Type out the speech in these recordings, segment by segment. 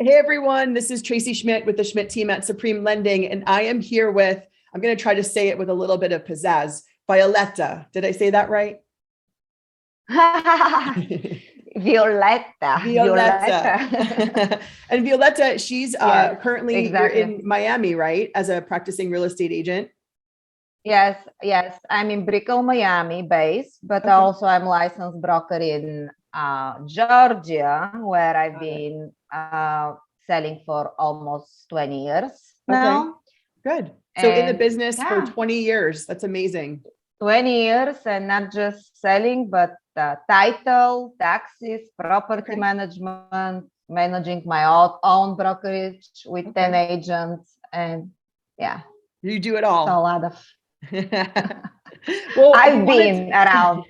Hey everyone, this is Tracie Schmidt with the Schmidt team at Supreme Lending, and I am here with, I'm going to try to say it with a little bit of pizzazz, Violeta. Did I say that right? Violeta, Violeta. Violeta. And Violeta, she's Yes, currently, you're exactly. in Miami, right? As a practicing real estate agent. Yes, yes. I'm in Brickell, Miami base, but Okay, also I'm licensed broker in Georgia, where I've got it. been selling for almost 20 years Okay, now. good. So in the And business for yeah, 20 years. That's amazing. 20 years, and not just selling, but title, taxes, property Okay, management, managing my own brokerage with 10 okay. agents. And yeah, You do it it's a all. lot of, Well, we I've wanted been around.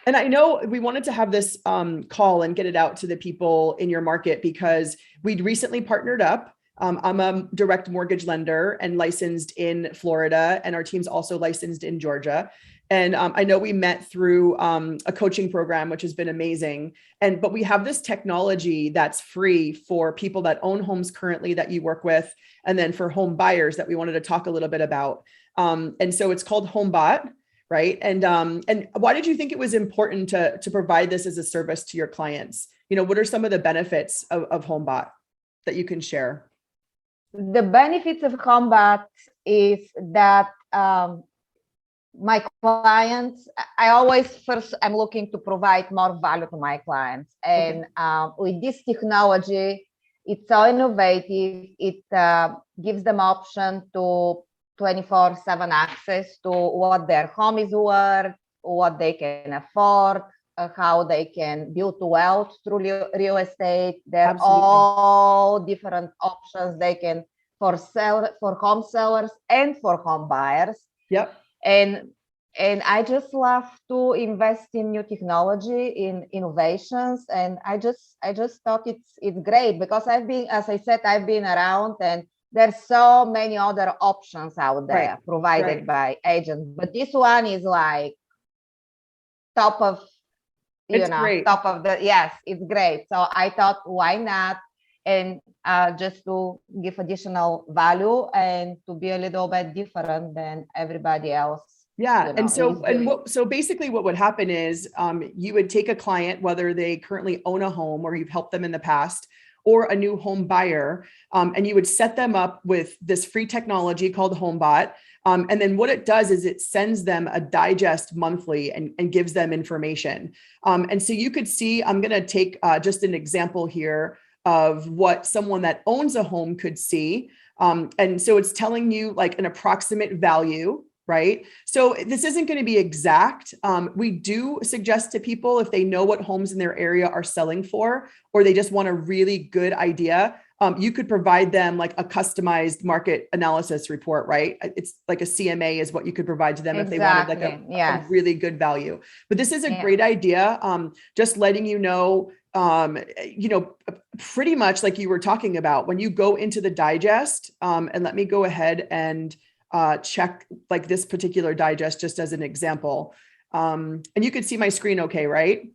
and I know we wanted to have this call and get it out to the people in your market because we'd recently partnered up. I'm a direct mortgage lender and licensed in Florida, and our team's also licensed in Georgia. And I know we met through a coaching program, which has been amazing. But we have this technology that's free for people that own homes currently that you work with, and then for home buyers that we wanted to talk a little bit about. And so it's called Homebot, right? And why did you think it was important to provide this as a service to your clients? You know, what are some of the benefits of Homebot that you can share? The benefits of combat is that my clients, I always first, I'm looking to provide more value to my clients. Okay. And with this technology, it's so innovative. It gives them option to 24/7 access to what their home is worth, what they can afford, how they can build wealth through real estate. They're Absolutely. all different options they can for home sellers and for home buyers. Yep. And I just love to invest in new technology, in innovations, and I just thought it's great because I've been, as I said, I've been around, and there's so many other options out Right. there provided Right. by agents, but this one is like top of It's great. top of the, yes, it's great. So I thought, why not? And just to give additional value and to be a little bit different than everybody else, Yeah. And is so, doing. so basically what would happen is you would take a client, whether they currently own a home or you've helped them in the past, or a new home buyer, and you would set them up with this free technology called HomeBot. And then what it does is it sends them a digest monthly and gives them information. And so you could see, I'm going to take just an example here of what someone that owns a home could see. And so it's telling you like an approximate value, right? So this isn't going to be exact. We do suggest to people if they know what homes in their area are selling for, or they just want a really good idea, you could provide them like a customized market analysis report, right? It's like a CMA is what you could provide to them if they wanted like Exactly. a Yes. really good value. But this is a Yeah. great idea. Just letting you know, pretty much like you were talking about when you go into the digest, and let me go ahead and check like this particular digest just as an example. And you can see my screen okay, right?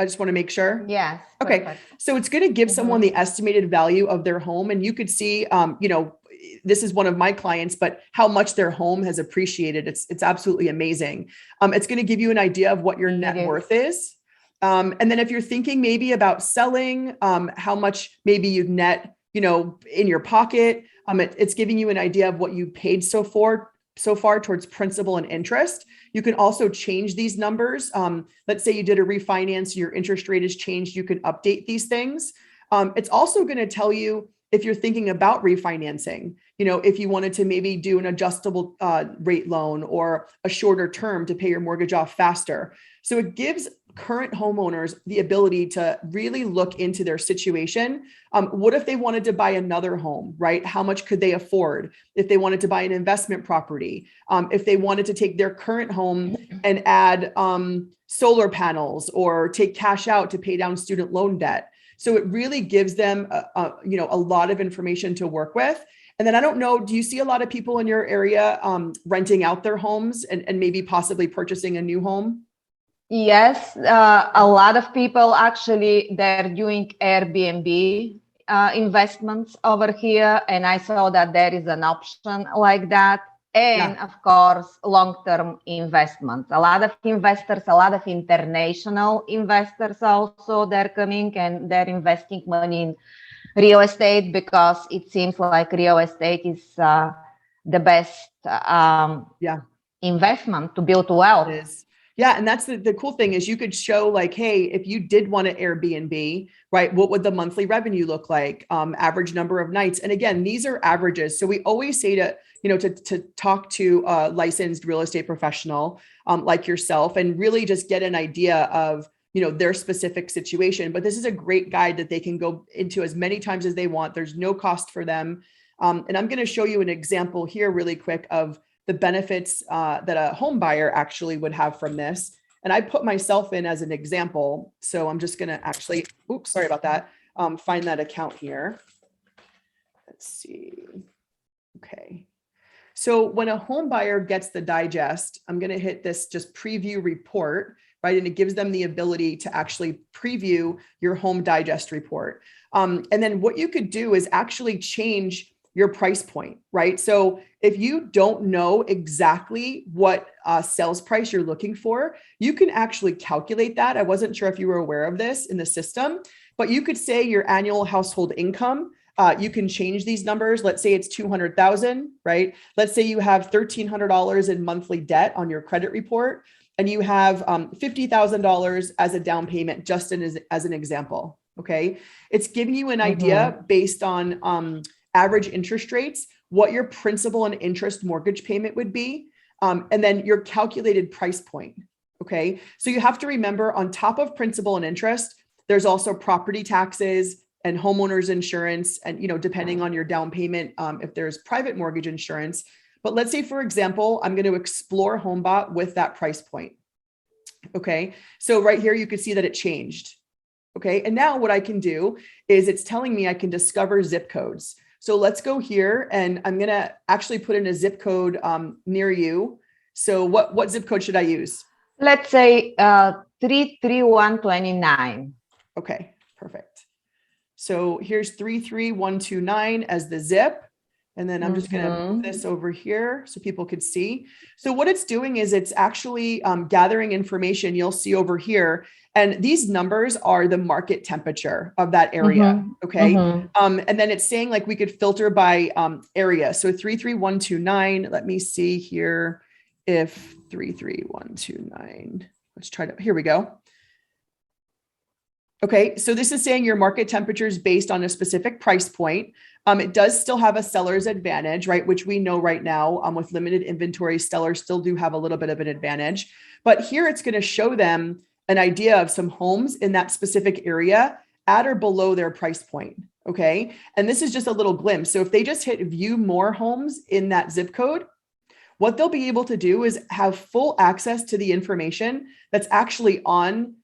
I just want to make sure. Yes. Okay. Perfect. So it's going to give someone Mm-hmm. the estimated value of their home. And you could see, this is one of my clients, but how much their home has appreciated. It's absolutely amazing. It's going to give you an idea of what your It net is. worth is. And then if you're thinking maybe about selling, how much maybe you'd net, in your pocket, it's giving you an idea of what you paid so far towards principal and interest. You can also change these numbers. Let's say you did a refinance, your interest rate has changed. You can update these things. It's also going to tell you if you're thinking about refinancing, if you wanted to maybe do an adjustable rate loan or a shorter term to pay your mortgage off faster. So it gives current homeowners the ability to really look into their situation. What if they wanted to buy another home, right? How much could they afford? If they wanted to buy an investment property, if they wanted to take their current home and add solar panels or take cash out to pay down student loan debt. So it really gives them a lot of information to work with. And then I don't know, do you see a lot of people in your area renting out their homes and maybe possibly purchasing a new home? Yes, a lot of people actually, they're doing Airbnb investments over here, and I saw that there is an option like that. And of course, long-term investments. A lot of investors, a lot of international investors also, they're coming and they're investing money in real estate because it seems like real estate is the best investment to build wealth. It is. Yeah. And that's the cool thing is you could show like, hey, if you did want an Airbnb, right, what would the monthly revenue look like? Average number of nights. And again, these are averages. So we always say to talk to a licensed real estate professional like yourself and really just get an idea of, their specific situation. But this is a great guide that they can go into as many times as they want. There's no cost for them. And I'm going to show you an example here really quick of the benefits that a home buyer actually would have from this. And I put myself in as an example. So I'm just going to actually, oops, sorry about that. Find that account here. Let's see. Okay. So when a home buyer gets the digest, I'm going to hit this just preview report, right? And it gives them the ability to actually preview your home digest report. And then what you could do is actually change your price point, right? So if you don't know exactly what sales price you're looking for, you can actually calculate that. I wasn't sure if you were aware of this in the system, but you could say your annual household income. You can change these numbers. Let's say it's 200,000, right? Let's say you have $1,300 in monthly debt on your credit report, and you have $50,000 as a down payment, just as an example. Okay, it's giving you an idea based on average interest rates, what your principal and interest mortgage payment would be, and then your calculated price point. Okay, so you have to remember on top of principal and interest, there's also property taxes and homeowners insurance, and depending on your down payment, if there's private mortgage insurance. But let's say, for example, I'm going to explore Homebot with that price point. Okay, so right here you can see that it changed. Okay, and now what I can do is it's telling me I can discover zip codes. So let's go here, and I'm going to actually put in a zip code near you. So what zip code should I use? Let's say 33129. Okay, perfect. So here's 33129 as the zip. And then I'm just going to move this over here so people could see. So what it's doing is it's actually gathering information you'll see over here. And these numbers are the market temperature of that area. Okay. And then it's saying like we could filter by area. So 33129, let me see here if 33129, let's try to, here we go. Okay, so this is saying your market temperature is based on a specific price point. It does still have a seller's advantage, right? Which we know right now with limited inventory, sellers still do have a little bit of an advantage. But here it's going to show them an idea of some homes in that specific area at or below their price point. Okay, and this is just a little glimpse. So if they just hit view more homes in that zip code, what they'll be able to do is have full access to the information that's actually on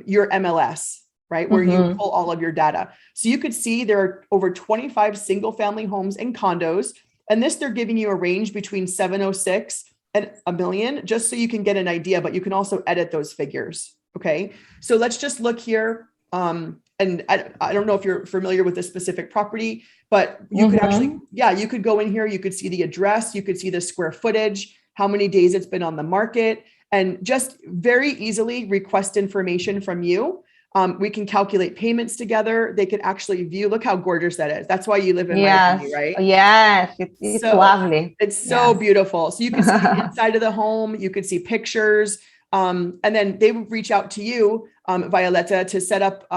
your MLS. Right? Where you pull all of your data. So you could see there are over 25 single family homes and condos. And this, they're giving you a range between 706 and $1 million, just so you can get an idea, but you can also edit those figures. Okay. So let's just look here. And I don't know if you're familiar with this specific property, but you could actually, you could go in here, you could see the address, you could see the square footage, how many days it's been on the market, and just very easily request information from you. We can calculate payments together. They can actually view, look how gorgeous that is. That's why you live in Miami, right? Yes, it's so lovely. It's so beautiful. So you can see the inside of the home, you could see pictures. And then they would reach out to you, Violeta, to set up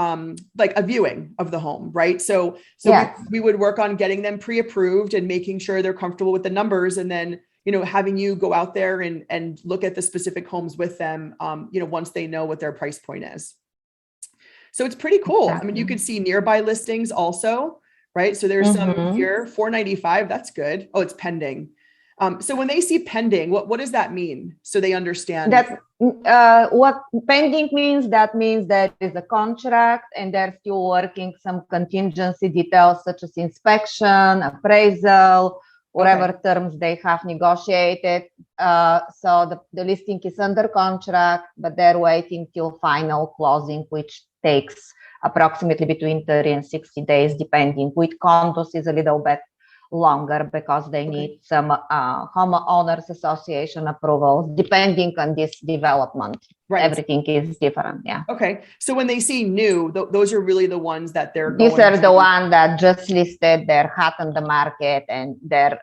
like a viewing of the home, right? So we would work on getting them pre-approved and making sure they're comfortable with the numbers, and then having you go out there and look at the specific homes with them, once they know what their price point is. So it's pretty cool. I mean, you could see nearby listings also, right? So there's some here, 495. That's good. Oh, it's pending. So when they see pending, what does that mean? So they understand that what pending means. That means there is a contract and they're still working some contingency details such as inspection, appraisal, whatever terms they have negotiated. So the listing is under contract, but they're waiting till final closing, which takes approximately between 30 and 60 days, depending. With condos is a little bit longer because they need some homeowners association approvals, depending on this development. Right. Everything is different. Yeah. Okay. So when they say new, those are really the ones that they're These are the ones that just listed, they're hot on the market and they're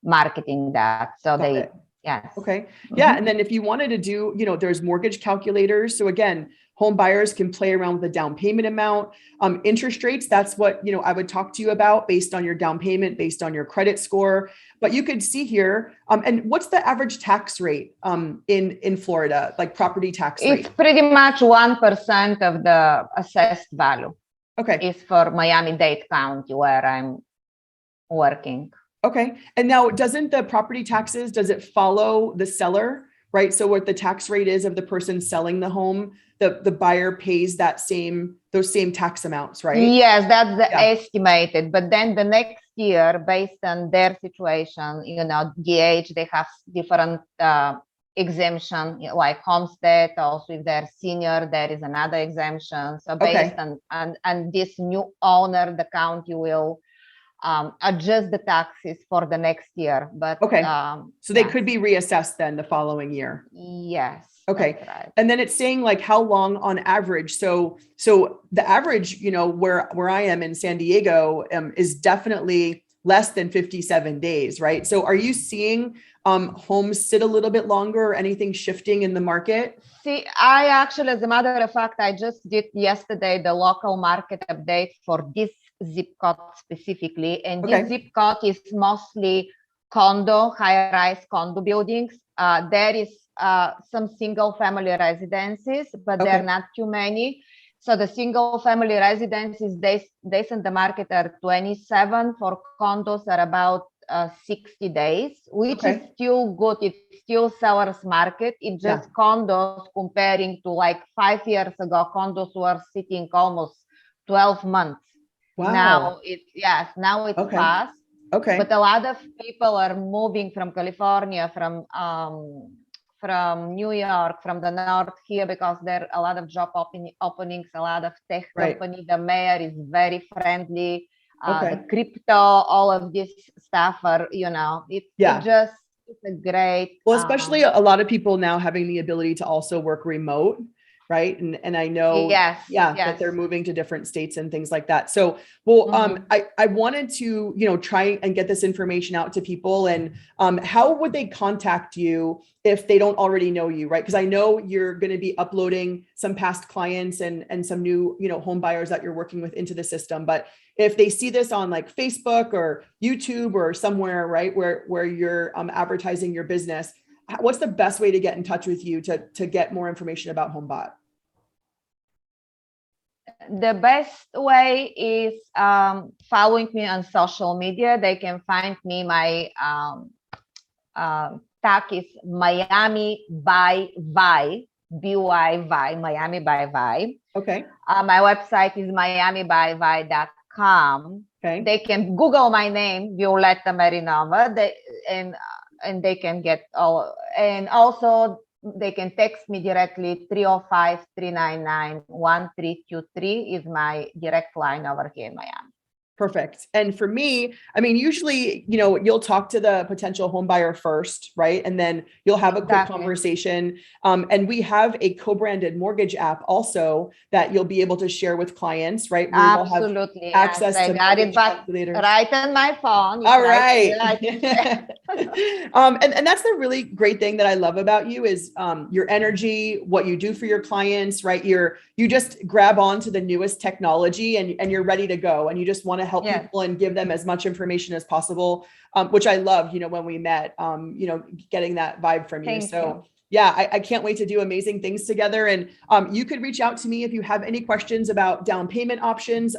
marketing that. So yes. Okay. Yeah. And then if you wanted to do, there's mortgage calculators. So again, home buyers can play around with the down payment amount, interest rates. That's what, I would talk to you about based on your down payment, based on your credit score. But you could see here, and what's the average tax rate in Florida, like property tax rate? It's pretty much 1% of the assessed value. Okay. It's for Miami-Dade County where I'm working. Okay. And now doesn't the property taxes, does it follow the seller, right? So what the tax rate is of the person selling the home, the buyer pays those same tax amounts, right? Yes, that's the estimated. But then the next year, based on their situation, DH, they have different exemption, like homestead. Also, if they're senior, there is another exemption. So based on this new owner, the county will adjust the taxes for the next year. But so they could be reassessed then the following year. Yes. Okay. Right. And then it's saying like how long on average. So the average, where I am in San Diego is definitely less than 57 days, right? So are you seeing homes sit a little bit longer or anything shifting in the market? See, I actually, as a matter of fact, I just did yesterday the local market update for this zip code specifically. And this zip code is mostly condo, high-rise condo buildings. There is some single family residences, but there are not too many. So the single family residences, days in the market are 27. For condos are about 60 days, which is still good. It's still seller's market. It's just condos comparing to like 5 years ago, condos were sitting almost 12 months. Wow. Now it's fast. Okay. But a lot of people are moving from California, from New York, from the north here, because there are a lot of job openings, a lot of tech company. The mayor is very friendly. The crypto, all of this stuff are, it's a great. Well, especially a lot of people now having the ability to also work remote. Right. And I know, that they're moving to different states and things like that. So, I wanted to, try and get this information out to people. And how would they contact you if they don't already know you? Right. Because I know you're going to be uploading some past clients and some new, home buyers that you're working with into the system. But if they see this on like Facebook or YouTube or somewhere, right, where you're advertising your business, what's the best way to get in touch with you to get more information about Homebot? The best way is following me on social media. They can find me. My tag is Miami by Vi, B-Y-Vi, Miami by Vi. Okay. My website is miamibyvi.com. Okay. They can Google my name, Violeta Marinova, and they can get all. And also, they can text me directly. 305-399-1323 is my direct line over here in Miami. Perfect. And for me, I mean, usually, you'll talk to the potential home buyer first, right? And then you'll have a quick conversation. And we have a co-branded mortgage app also that you'll be able to share with clients, right? Where Absolutely. You'll have access to got it back right on my phone. All right. And that's the really great thing that I love about you is your energy, what you do for your clients, right? You just grab onto the newest technology and you're ready to go. And you just want to help people and give them as much information as possible, which I loved, when we met, getting that vibe from you. So I can't wait to do amazing things together. And you could reach out to me if you have any questions about down payment options.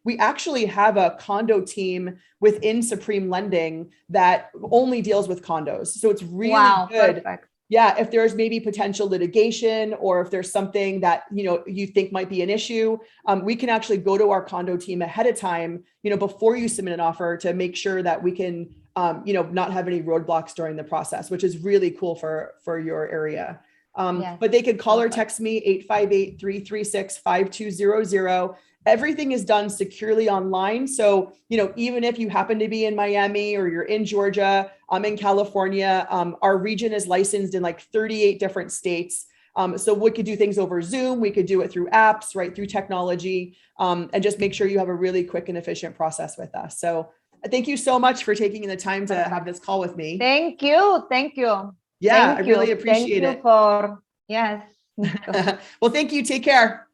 We actually have a condo team within Supreme Lending that only deals with condos. So it's really good. Perfect. Yeah, if there's maybe potential litigation or if there's something that, you think might be an issue, we can actually go to our condo team ahead of time, before you submit an offer to make sure that we can not have any roadblocks during the process, which is really cool for your area. Yes. But they could call or text me 858-336-5200. Everything is done securely online. So, even if you happen to be in Miami or you're in Georgia, I'm in California, our region is licensed in like 38 different states. So we could do things over Zoom. We could do it through apps, right, through technology, and just make sure you have a really quick and efficient process with us. So thank you so much for taking the time to have this call with me. Thank you. Thank you. Yeah, Thank I really you. appreciate Thank it. you for, yes. Well, thank you. Take care.